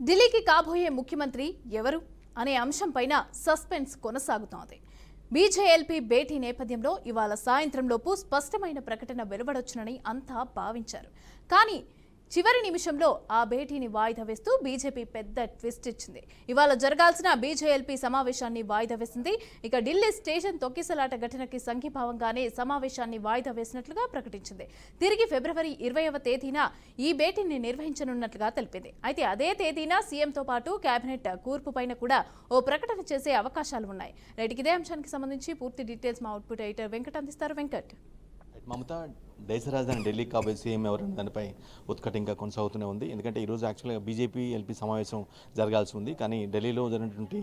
ఢిల్లీకి కాబోయే ముఖ్యమంత్రి ఎవరు అనే అంశంపైన సస్పెన్స్ కొనసాగుతోంది. బీజేఎల్పీ భేటీ నేపథ్యంలో ఇవాళ సాయంత్రంలోపు స్పష్టమైన ప్రకటన వెలువడొచ్చునని అంతా భావించారు. కానీ చివరి నిమిషంలో ఆ భేటీని వాయిదా వేస్తూ బీజేపీ పెద్ద ట్విస్ట్ ఇచ్చింది. ఇవాళ జరగాల్సిన బీజేఎల్పీ సమావేశాన్ని వాయిదా వేసింది. ఇక ఢిల్లీ స్టేషన్ తొక్కిసలాట ఘటనకి సంఘీభావంగానే సమావేశాన్ని వాయిదా వేసినట్లుగా ప్రకటించింది. తిరిగి ఫిబ్రవరి 20వ తేదీన ఈ భేటీని నిర్వహించనున్నట్లుగా తెలిపింది. అయితే అదే తేదీన సీఎంతో పాటు కేబినెట్ కూర్పు పైన కూడా ఓ ప్రకటన చేసే అవకాశాలు ఉన్నాయి. రైట్కి ఇదే అంశానికి సంబంధించి పూర్తి డీటెయిల్స్ మా అవుట్పుట్ ఎడిటర్ వెంకట్ అందిస్తారు. వెంకట్, మమత, దేశ రాజధాని ఢిల్లీకి కాబోయే సీఎం ఎవరన్న దానిపై ఉత్కట ఇంకా కొనసాగుతూనే ఉంది. ఎందుకంటే ఈరోజు యాక్చువల్గా బీజేపీ ఎల్పీ సమావేశం జరగాల్సి ఉంది. కానీ ఢిల్లీలో జరిగినటువంటి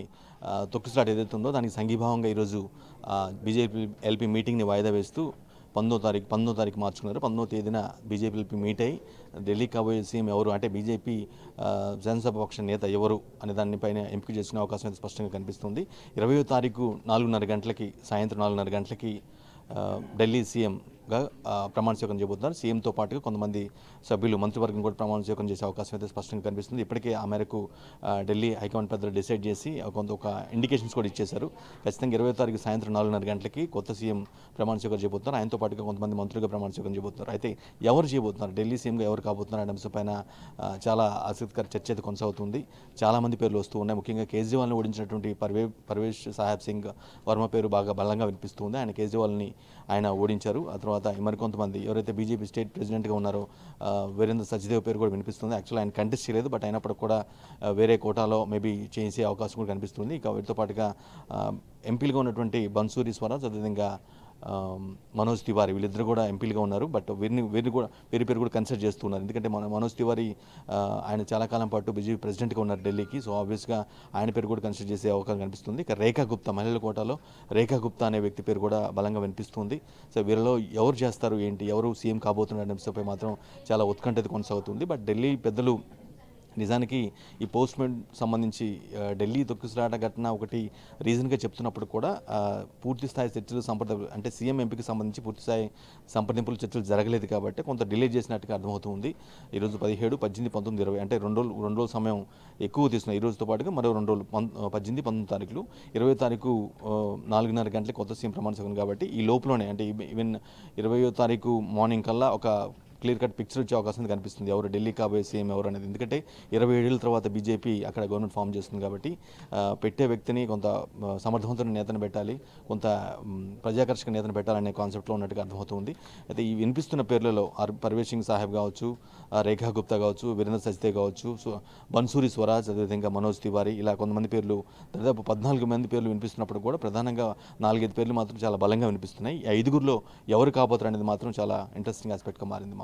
తొక్కిసలాట ఏదైతే ఉందో దానికి సంఘీభావంగా ఈరోజు బీజేపీ ఎల్పీ మీటింగ్ని వాయిదా వేస్తూ 19వ తారీఖు మార్చుకున్నారు. 19వ తేదీన బీజేపీ ఎల్పీ మీట్ అయ్యి ఢిల్లీ కాబోయే సీఎం ఎవరు, అంటే బీజేపీ జనసభపక్ష నేత ఎవరు అనే దానిపైన ఎంపిక చేసుకునే అవకాశం అయితే స్పష్టంగా కనిపిస్తుంది. 20వ తారీఖు 4:30 గంటలకి, సాయంత్రం 4:30 గంటలకి ఢిల్లీ సీఎంగా ప్రమాణ స్వీకారం చేయబోతున్నారు. సీఎంతో పాటుగా కొంతమంది సభ్యులు, మంత్రివర్గం కూడా ప్రమాణ స్వీకారం చేసే అవకాశం అయితే స్పష్టంగా కనిపిస్తుంది. ఇప్పటికే ఆ మేరకు ఢిల్లీ హైకమాండ్ పెద్దలు డిసైడ్ చేసి ఒక ఇండికేషన్స్ కూడా ఇచ్చేశారు. ఖచ్చితంగా 20వ తారీఖు సాయంత్రం 4:30 గంటలకి కొత్త సీఎం ప్రమాణ స్వీకారం చేయబోతున్నారు. ఆయనతో పాటుగా కొంతమంది మంత్రులుగా ప్రమాణ స్వీకారం చేయబోతున్నారు. అయితే ఎవరు చేయబోతున్నారు, ఢిల్లీ సీఎంగా ఎవరు కాబోతున్నారు అనే అంశంపైన చాలా ఆసక్తికర చర్చ అయితే కొనసాగుతుంది. చాలామంది పేర్లు వస్తూ ఉన్నాయి. ముఖ్యంగా కేజ్రీవాల్ని ఓడించినటువంటి పర్వేష్ సాహెబ్ సింగ్ వర్మ పేరు బాగా బలంగా వినిపిస్తుంది. ఆయన కేజ్రీవాల్ని ఆయన ఓడించారు. ఆ తర్వాత మరికొంతమంది ఎవరైతే బీజేపీ స్టేట్ ప్రెసిడెంట్గా ఉన్నారో వీరేంద్ర సచ్దేవ్ పేరు కూడా వినిపిస్తుంది. యాక్చువల్లీ ఆయన కంటెస్ట్ చేయలేదు, బట్ అయినప్పుడు కూడా వేరే కోటాలో మేబీ చేసే అవకాశం కూడా కనిపిస్తుంది. ఇక వీటితో పాటుగా ఎంపీలుగా ఉన్నటువంటి బన్సూరి స్వరాజ్, అదేవిధంగా మనోజ్ తివారీ, వీళ్ళిద్దరు కూడా ఎంపీలుగా ఉన్నారు. బట్ వీరి పేరు కూడా కన్సిడర్ చేస్తున్నారు. ఎందుకంటే మనోజ్ తివారీ ఆయన చాలా కాలం పాటు బీజేపీ ప్రెసిడెంట్గా ఉన్నారు ఢిల్లీకి. సో ఆబ్వియస్గా ఆయన పేరు కూడా కన్సిడర్ చేసే అవకాశం కనిపిస్తుంది. ఇక రేఖా గుప్తా, మహిళల కోటాలో రేఖా గుప్తా అనే వ్యక్తి పేరు కూడా బలంగా వినిపిస్తుంది. సో వీరిలో ఎవరు చేస్తారు ఏంటి, ఎవరు సీఎం కాబోతున్నారు అనే అంశంపై మాత్రం చాలా ఉత్కంఠత కొనసాగుతుంది. బట్ ఢిల్లీ పెద్దలు నిజానికి ఈ పోస్ట్మెంట్ సంబంధించి ఢిల్లీ తొక్కిసలాట ఘటన ఒకటి రీజన్గా చెప్తున్నప్పుడు కూడా పూర్తి స్థాయి చర్చలు అంటే సీఎం ఎంపీకి సంబంధించి పూర్తిస్థాయి సంప్రదింపులు చర్చలు జరగలేదు కాబట్టి కొంత డిలే చేసినట్టుగా అర్థమవుతుంది. ఈరోజు 17, 18, 19, 20 అంటే రెండు రోజుల సమయం ఎక్కువ తీసుకున్నారు. ఈ రోజుతో పాటుగా మరో 2 రోజులు 18, 19 తారీఖులు, 20వ తారీఖు 4:30 గంటలకు కొత్త సీఎం ప్రమాణ స్వీకారం కాబట్టి ఈ లోపులోనే, అంటే ఈవెన్ 20వ తారీఖు మార్నింగ్ కల్లా ఒక క్లియర్ కట్ పిక్చర్ వచ్చే అవకాశం కనిపిస్తుంది ఎవరు ఢిల్లీ కాబోయే సీఎం ఎవరు అనేది. ఎందుకంటే 27 ఏళ్ళ తర్వాత బీజేపీ అక్కడ గవర్నమెంట్ ఫామ్ చేస్తుంది కాబట్టి పెట్టే వ్యక్తిని కొంత సమర్థవంతమైన నేతను పెట్టాలి, కొంత ప్రజాకర్షక నేతను పెట్టాలనే కాన్సెప్ట్లో ఉన్నట్టుగా అర్థమవుతుంది. అయితే ఈ వినిపిస్తున్న పేర్లలో పర్వేష్ సింగ్ సాహెబ్ కావచ్చు, రేఖా గుప్తా కావచ్చు, వీరేంద్ర సచ్దేవ్ కావచ్చు, బన్సూరి స్వరాజ్, అదేవిధంగా మనోజ్ తివారీ, ఇలా కొంతమంది పేర్లు, దాదాపు 14 మంది పేర్లు వినిపిస్తున్నప్పుడు కూడా ప్రధానంగా 4-5 పేర్లు మాత్రం చాలా బలంగా వినిపిస్తున్నాయి. ఈ 5గురిలో ఎవరు కాబోతారు అనేది మాత్రం చాలా ఇంట్రెస్టింగ్ ఆస్పెక్ట్గా మారింది.